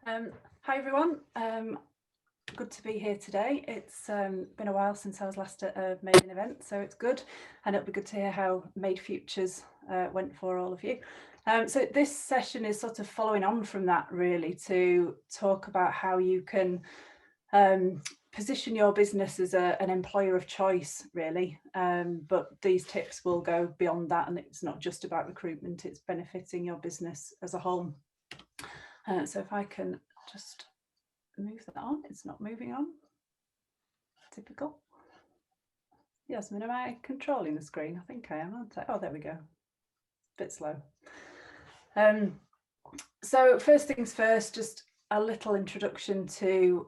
Hi everyone, good to be here today. It's been a while since I was last at a maiden event, so it's good, and it'll be good to hear how Made Futures went for all of you. So this session is sort of following on from that, really, to talk about how you can position your business as an employer of choice, really. But these tips will go beyond that, and it's not just about recruitment, it's benefiting your business as a whole. So if I can just move that on, it's not moving on. Typical. Yasmin, am I controlling the screen? I think I am, aren't I? Oh, there we go. Bit slow. So first things first, just a little introduction to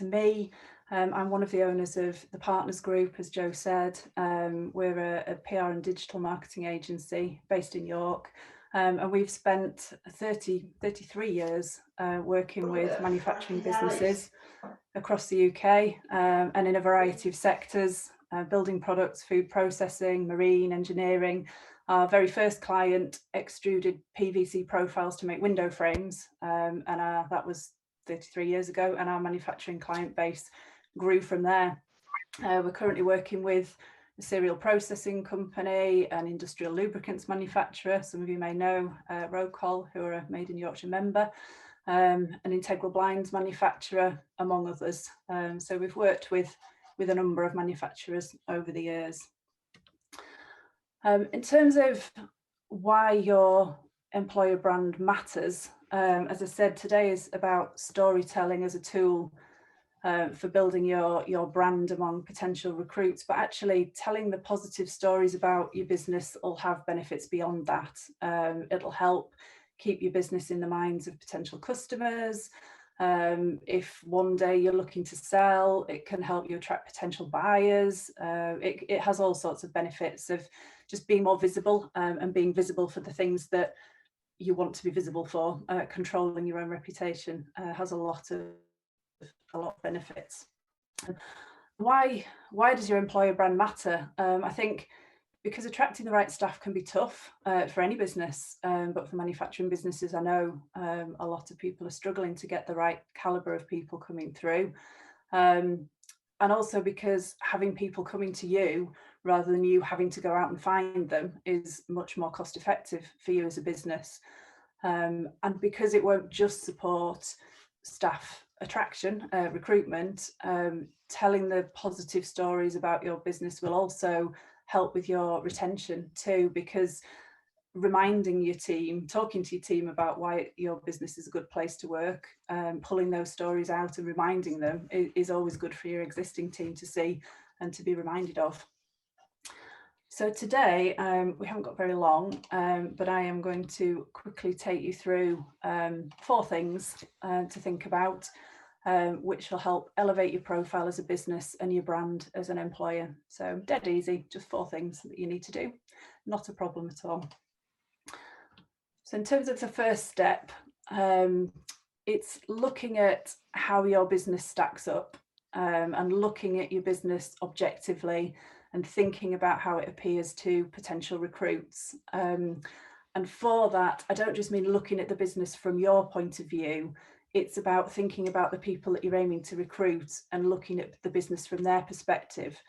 me. I'm one of the owners of the Partners Group, as Joe said. We're a PR and digital marketing agency based in York. And we've spent 33 years working with manufacturing businesses across the UK and in a variety of sectors, building products, food processing, marine, engineering. Our very first client extruded PVC profiles to make window frames, and that was 33 years ago, and our manufacturing client base grew from there. We're currently working with a cereal processing company, an industrial lubricants manufacturer, some of you may know, Rocol, who are a Made in Yorkshire member, an integral blinds manufacturer, among others. So we've worked with a number of manufacturers over the years. In terms of why your employer brand matters, as I said, today is about storytelling as a tool for building your brand among potential recruits, but actually telling the positive stories about your business will have benefits beyond that. It'll help keep your business in the minds of potential customers. If one day you're looking to sell, it can help you attract potential buyers. It has all sorts of benefits of just being more visible and being visible for the things that you want to be visible for. Controlling your own reputation has a lot of benefits. Why does your employer brand matter? I think because attracting the right staff can be tough for any business, but for manufacturing businesses, I know a lot of people are struggling to get the right calibre of people coming through. And also because having people coming to you rather than you having to go out and find them is much more cost effective for you as a business. And because it won't just support staff attraction, recruitment, telling the positive stories about your business will also help with your retention too, because reminding your team, talking to your team about why your business is a good place to work, pulling those stories out and reminding them is always good for your existing team to see and to be reminded of. So today, we haven't got very long, but I am going to quickly take you through 4 things to think about, which will help elevate your profile as a business and your brand as an employer. So dead easy, just 4 things that you need to do, not a problem at all. So in terms of the first step, it's looking at how your business stacks up and looking at your business objectively and thinking about how it appears to potential recruits. And for that, I don't just mean looking at the business from your point of view, it's about thinking about the people that you're aiming to recruit and looking at the business from their perspective.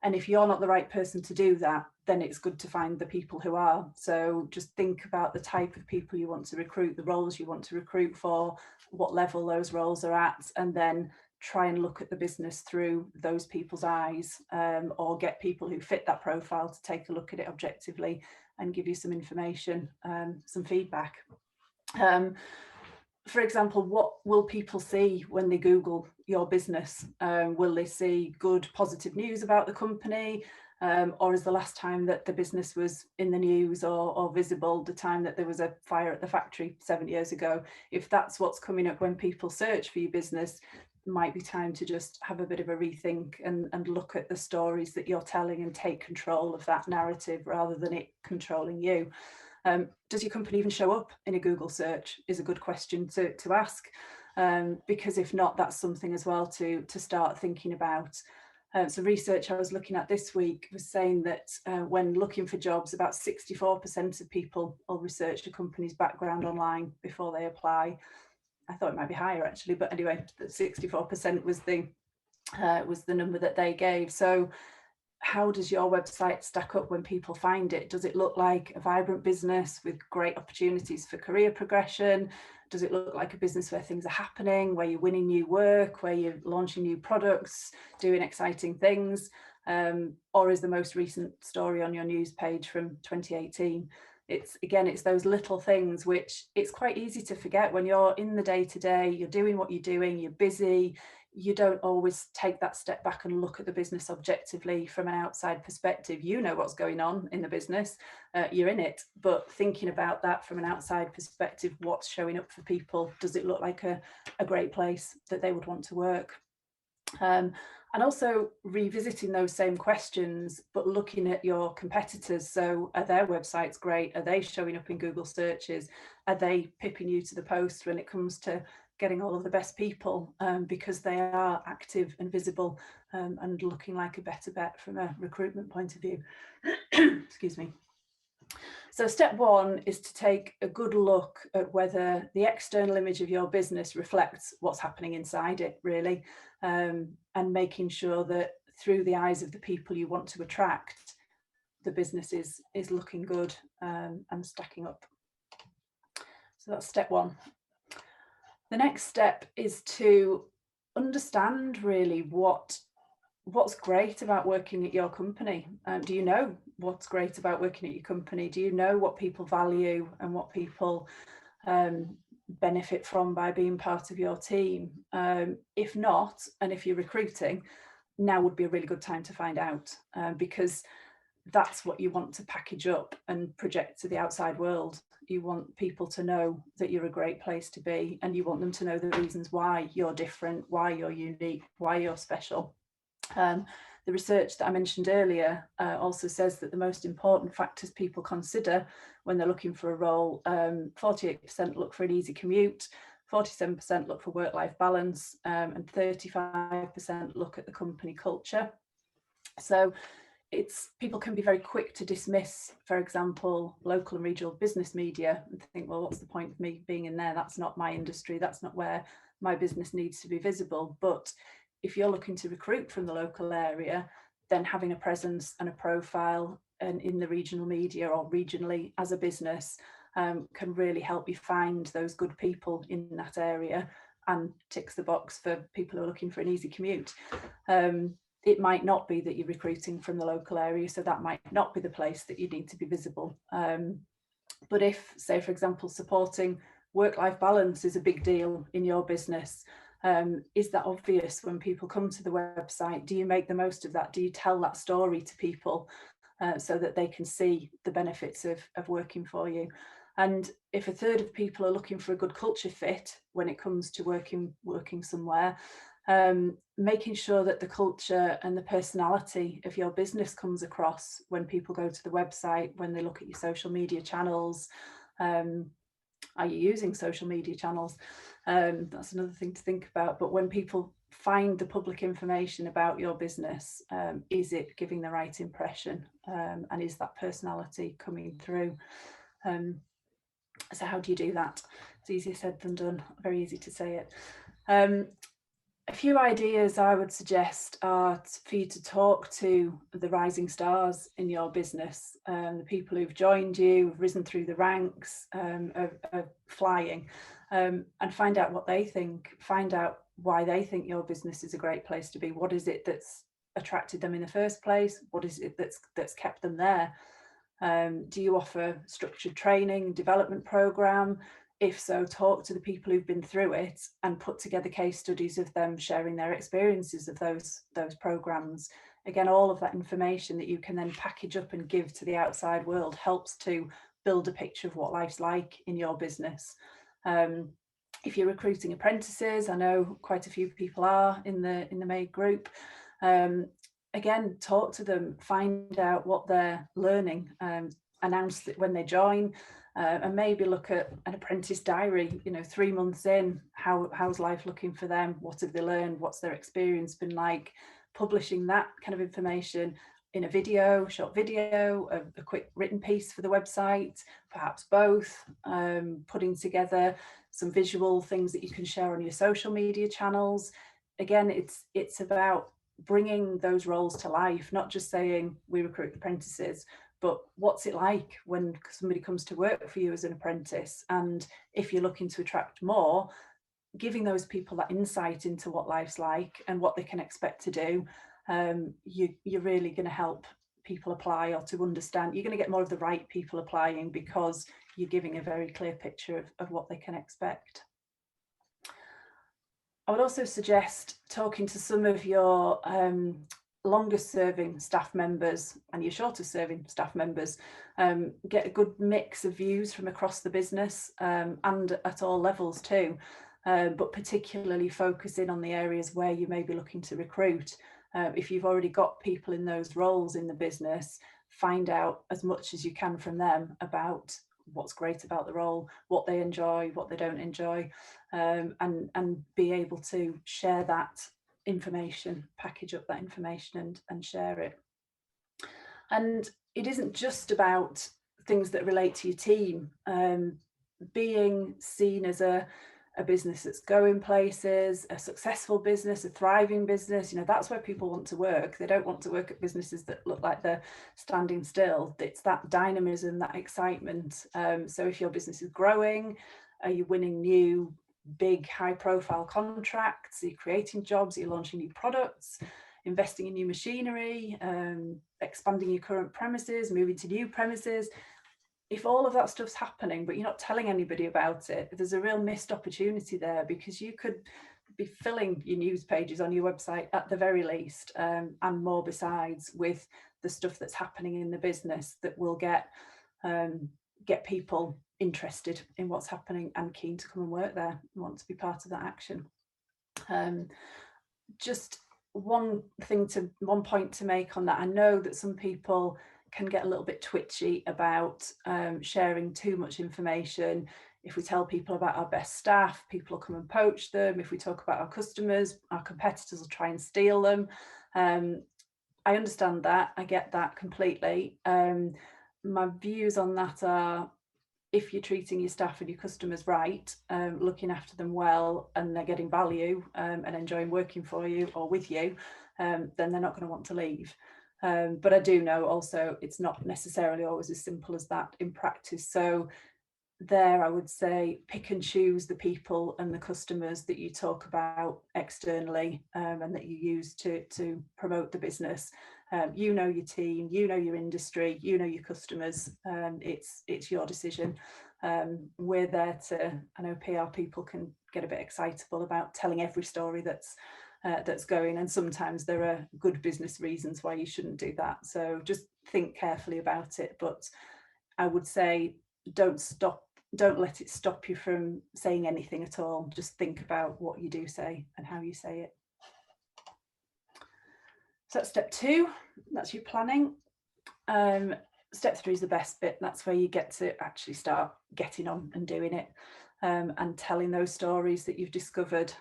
And if you're not the right person to do that, then it's good to find the people who are. So just think about the type of people you want to recruit, the roles you want to recruit for, what level those roles are at, and then try and look at the business through those people's eyes, or get people who fit that profile to take a look at it objectively and give you some information, some feedback. For example, what will people see when they Google your business? Will they see good, positive news about the company? Or is the last time that the business was in the news or visible the time that there was a fire at the factory 7 years ago? If that's what's coming up when people search for your business, it might be time to just have a bit of a rethink and look at the stories that you're telling and take control of that narrative rather than it controlling you. Does your company even show up in a Google search is a good question to ask, because if not, that's something as well to start thinking about. So research I was looking at this week was saying that when looking for jobs, about 64% of people will research a company's background online before they apply. I thought it might be higher actually, but anyway, 64% was the number that they gave. So how does your website stack up when people find it? Does it look like a vibrant business with great opportunities for career progression? Does it look like a business where things are happening, where you're winning new work, where you're launching new products, doing exciting things? Or is the most recent story on your news page from 2018? It's those little things which it's quite easy to forget when you're in the day-to-day, you're doing what you're doing, you're busy, you don't always take that step back and look at the business objectively from an outside perspective. You know what's going on in the business, you're in it, but thinking about that from an outside perspective, what's showing up for people? Does it look like a great place that they would want to work? And also revisiting those same questions, but looking at your competitors. So are their websites great? Are they showing up in Google searches? Are they pipping you to the post when it comes to getting all of the best people, because they are active and visible, and looking like a better bet from a recruitment point of view? Excuse me. So step one is to take a good look at whether the external image of your business reflects what's happening inside it, really, and making sure that through the eyes of the people you want to attract, the business is looking good, and stacking up. So that's step one. The next step is to understand really what's great about working at your company. Do you know what's great about working at your company? Do you know what people value and what people benefit from by being part of your team? If not, and if you're recruiting, now would be a really good time to find out, because that's what you want to package up and project to the outside world. You want people to know that you're a great place to be, and you want them to know the reasons why you're different, why you're unique, why you're special. The research that I mentioned earlier also says that the most important factors people consider when they're looking for a role, 48% look for an easy commute, 47% look for work-life balance, and 35% look at the company culture. So people can be very quick to dismiss, for example, local and regional business media and think, well, what's the point of me being in there? That's not my industry. That's not where my business needs to be visible. But if you're looking to recruit from the local area, then having a presence and a profile and in the regional media or regionally as a business can really help you find those good people in that area and ticks the box for people who are looking for an easy commute. It might not be that you're recruiting from the local area, so that might not be the place that you need to be visible. But if, say, for example, supporting work-life balance is a big deal in your business, is that obvious when people come to the website? Do you make the most of that? Do you tell that story to people so that they can see the benefits of working for you? And if a third of people are looking for a good culture fit when it comes to working somewhere, making sure that the culture and the personality of your business comes across when people go to the website, when they look at your social media channels. Are you using social media channels? That's another thing to think about. But when people find the public information about your business, is it giving the right impression? And is that personality coming through? So how do you do that? It's easier said than done. Very easy to say it. A few ideas I would suggest are for you to talk to the rising stars in your business, the people who've joined you, have risen through the ranks, are flying, and find out what they think, find out why they think your business is a great place to be. What is it that's attracted them in the first place? What is it that's kept them there? Do you offer structured training, development program? If so, talk to the people who've been through it and put together case studies of them sharing their experiences of those programs. Again, all of that information that you can then package up and give to the outside world helps to build a picture of what life's like in your business. If you're recruiting apprentices, I know quite a few people are in the MAID group. Again, talk to them, find out what they're learning, announce it when they join. And maybe look at an apprentice diary, 3 months in, how's life looking for them? What have they learned? What's their experience been like? Publishing that kind of information in a video, short video, a quick written piece for the website, perhaps both, putting together some visual things that you can share on your social media channels. Again, it's about bringing those roles to life, not just saying we recruit apprentices, but what's it like when somebody comes to work for you as an apprentice? And if you're looking to attract more, giving those people that insight into what life's like and what they can expect to do, you're really going to help people apply, or to understand. You're going to get more of the right people applying because you're giving a very clear picture of what they can expect. I would also suggest talking to some of your longest serving staff members and your shortest serving staff members. Get a good mix of views from across the business, and at all levels too, but particularly focusing on the areas where you may be looking to recruit. If you've already got people in those roles in the business, find out as much as you can from them about what's great about the role, what they enjoy, what they don't enjoy, and be able to share that information, package up that information and share it. And it isn't just about things that relate to your team. Being seen as a business that's going places, a successful business, a thriving business, that's where people want to work. They don't want to work at businesses that look like they're standing still. It's that dynamism, that excitement. So if your business is growing, are you winning new, big, high-profile contracts? Are you creating jobs? Are you launching new products? Investing in new machinery? Expanding your current premises? Moving to new premises? If all of that stuff's happening, but you're not telling anybody about it, there's a real missed opportunity there, because you could be filling your news pages on your website at the very least, and more besides, with the stuff that's happening in the business that will get people interested in what's happening and keen to come and work there and want to be part of that action. Just one point to make on that. I know that some people can get a little bit twitchy about sharing too much information. If we tell people about our best staff, people will come and poach them. If we talk about our customers, our competitors will try and steal them. I understand that. I get that completely. My views on that are, if you're treating your staff and your customers right, looking after them well, and they're getting value and enjoying working for you or with you, then they're not going to want to leave. But I do know also it's not necessarily always as simple as that in practice. So there, I would say, pick and choose the people and the customers that you talk about externally, and that you use to promote the business. You know your team, you know your industry, you know your customers. It's your decision. We're there to, I know PR people can get a bit excitable about telling every story that's going, and sometimes there are good business reasons why you shouldn't do that. So just think carefully about it. But I would say don't let it stop you from saying anything at all. Just think about what you do say and how you say it. So that's step 2, that's your planning. Step 3 is the best bit. That's where you get to actually start getting on and doing it, and telling those stories that you've discovered.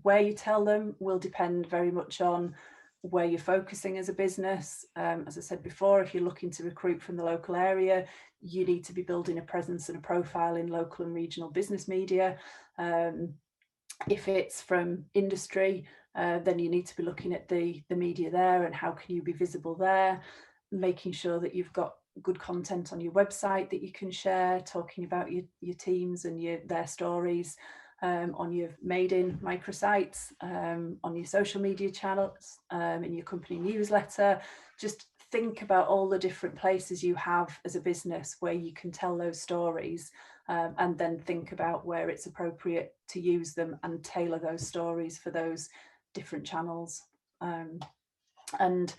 Where you tell them will depend very much on where you're focusing as a business. As I said before, if you're looking to recruit from the local area, you need to be building a presence and a profile in local and regional business media. If it's from industry, then you need to be looking at the media there and how can you be visible there, making sure that you've got good content on your website that you can share, talking about your teams and their stories, on your made-in microsites, on your social media channels, in your company newsletter. Just think about all the different places you have as a business where you can tell those stories, and then think about where it's appropriate to use them and tailor those stories for those different channels. And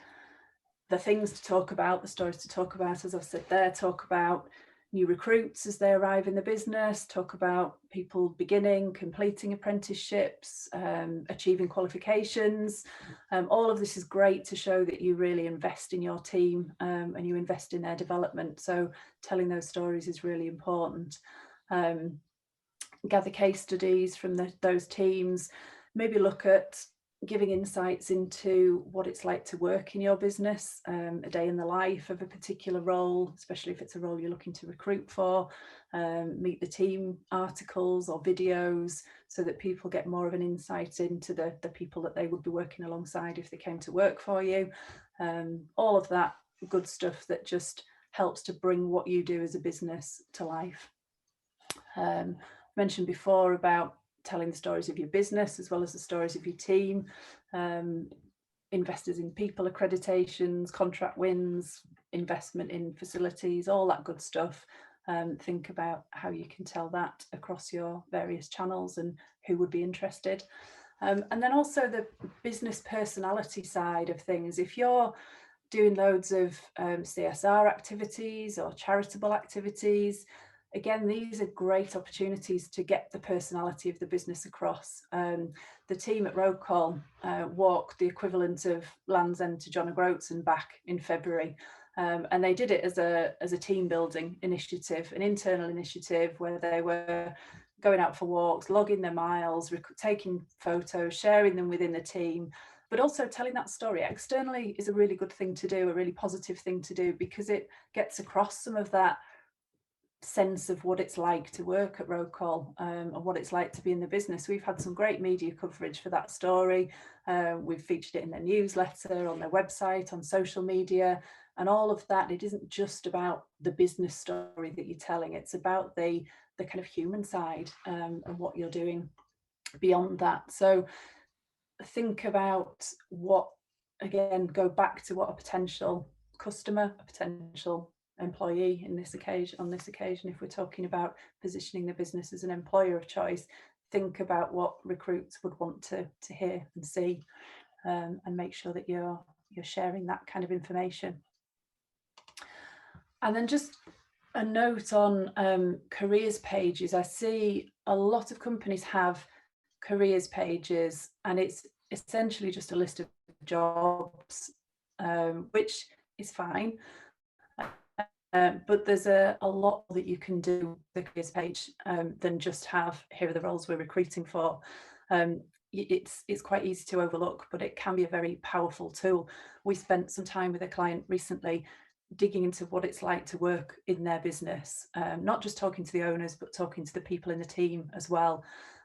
the things to talk about, the stories to talk about, as I've said there, talk about new recruits as they arrive in the business, talk about people beginning, completing apprenticeships, achieving qualifications. All of this is great to show that you really invest in your team, and you invest in their development. So telling those stories is really important. Gather case studies from those teams, maybe look at giving insights into what it's like to work in your business, a day in the life of a particular role, especially if it's a role you're looking to recruit for, meet the team articles or videos, so that people get more of an insight into the people that they would be working alongside if they came to work for you. All of that good stuff that just helps to bring what you do as a business to life. Mentioned before about telling the stories of your business as well as the stories of your team, investors in people accreditations, contract wins, investment in facilities, all that good stuff. Think about how you can tell that across your various channels and who would be interested. And then also the business personality side of things. If you're doing loads of CSR activities or charitable activities, again, these are great opportunities to get the personality of the business across. The team at Road Call walked the equivalent of Land's End to John O'Groats and back in February. And they did it as a team building initiative, an internal initiative where they were going out for walks, logging their miles, taking photos, sharing them within the team, but also telling that story externally is a really good thing to do, a really positive thing to do, because it gets across some of that sense of what it's like to work at Road Call, and what it's like to be in the business. We've had some great media coverage for that story. We've featured it in their newsletter, on their website, on social media, and all of that. It isn't just about the business story that you're telling, it's about the kind of human side, and what you're doing beyond that. So think about what, again, go back to what a potential customer, a potential employee on this occasion, if we're talking about positioning the business as an employer of choice, think about what recruits would want to hear and see, and make sure that you're sharing that kind of information. And then just a note on careers pages. I see a lot of companies have careers pages, and it's essentially just a list of jobs, which is fine. But there's a lot that you can do with the careers page than just have, here are the roles we're recruiting for. It's quite easy to overlook, but it can be a very powerful tool. We spent some time with a client recently digging into what it's like to work in their business, not just talking to the owners, but talking to the people in the team as well.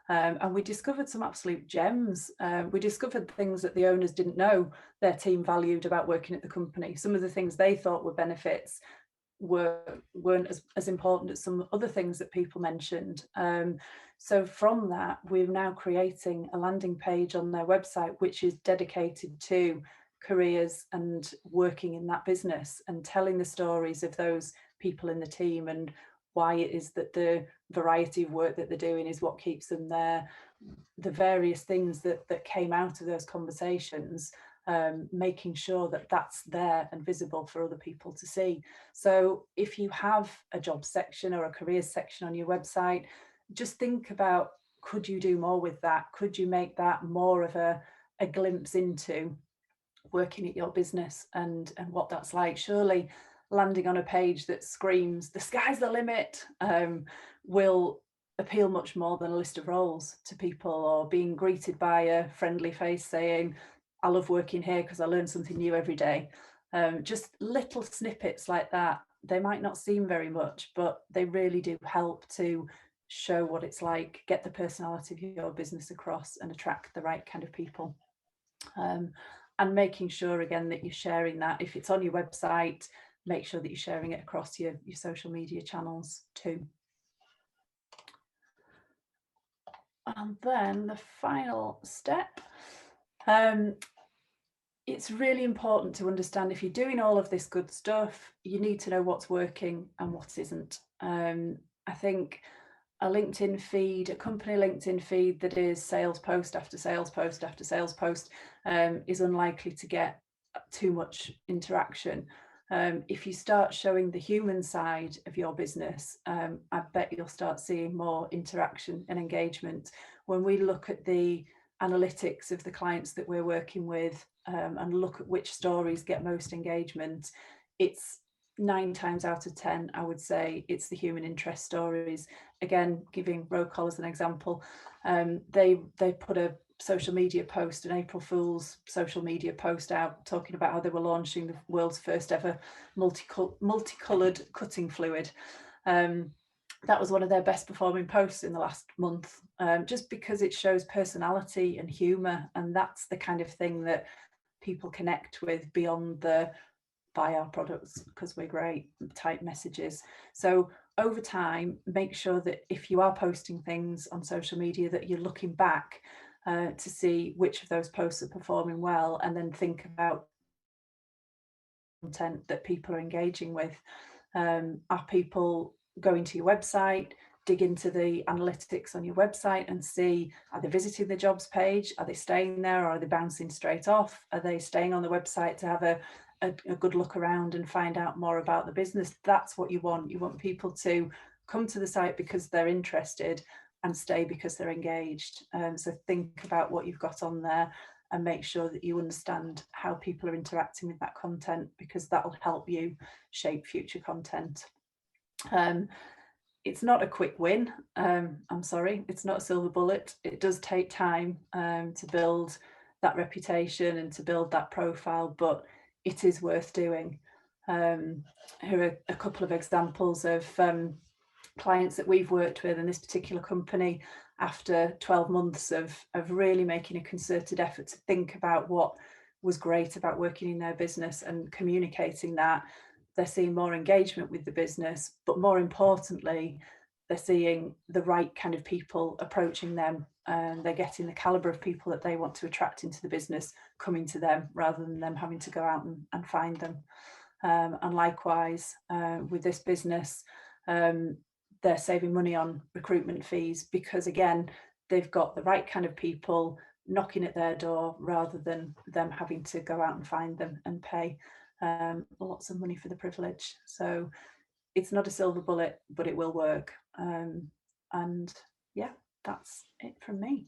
And we discovered some absolute gems. We discovered things that the owners didn't know their team valued about working at the company. Some of the things they thought were benefits weren't as important as some other things that people mentioned. So from that, we're now creating a landing page on their website, which is dedicated to careers and working in that business, and telling the stories of those people in the team and why it is that the variety of work that they're doing is what keeps them there, the various things that came out of those conversations, making sure that that's there and visible for other people to see. So if you have a job section or a careers section on your website, just think about, could you do more with that? Could you make that more of a glimpse into working at your business and what that's like? Surely landing on a page that screams the sky's the limit will appeal much more than a list of roles to people, or being greeted by a friendly face saying, I love working here because I learn something new every day. Just little snippets like that. They might not seem very much, but they really do help to show what it's like, get the personality of your business across, and attract the right kind of people. And making sure, again, that you're sharing that. If it's on your website, make sure that you're sharing it across your social media channels too. And then the final step, it's really important to understand, if you're doing all of this good stuff, you need to know what's working and what isn't. I think a LinkedIn feed, a company LinkedIn feed that is sales post after sales post after sales post is unlikely to get too much interaction. If you start showing the human side of your business, I bet you'll start seeing more interaction and engagement. When we look at the analytics of the clients that we're working with, and look at which stories get most engagement, it's 9 times out of 10, I would say, it's the human interest stories. Again, giving Road Call as an example, they put a social media post, an April Fool's social media post out talking about how they were launching the world's first ever multicolored cutting fluid. That was one of their best performing posts in the last month, just because it shows personality and humour, and that's the kind of thing that people connect with beyond the buy our products because we're great type messages. So over time, make sure that if you are posting things on social media, that you're looking back to see which of those posts are performing well, and then think about content that people are engaging with. Are people going to your website? Dig into the analytics on your website and see, are they visiting the jobs page? Are they staying there, or are they bouncing straight off? Are they staying on the website to have a good look around and find out more about the business? That's what you want. You want people to come to the site because they're interested and stay because they're engaged. So think about what you've got on there and make sure that you understand how people are interacting with that content, because that will help you shape future content. It's not a quick win. I'm sorry, it's not a silver bullet. It does take time to build that reputation and to build that profile, but it is worth doing. Here are a couple of examples of clients that we've worked with in this particular company after 12 months of really making a concerted effort to think about what was great about working in their business and communicating that. They're seeing more engagement with the business, but more importantly, they're seeing the right kind of people approaching them, and they're getting the caliber of people that they want to attract into the business coming to them rather than them having to go out and find them. And likewise, with this business, they're saving money on recruitment fees because, again, they've got the right kind of people knocking at their door rather than them having to go out and find them and pay lots of money for the privilege. So it's not a silver bullet, but it will work. And yeah, that's it from me.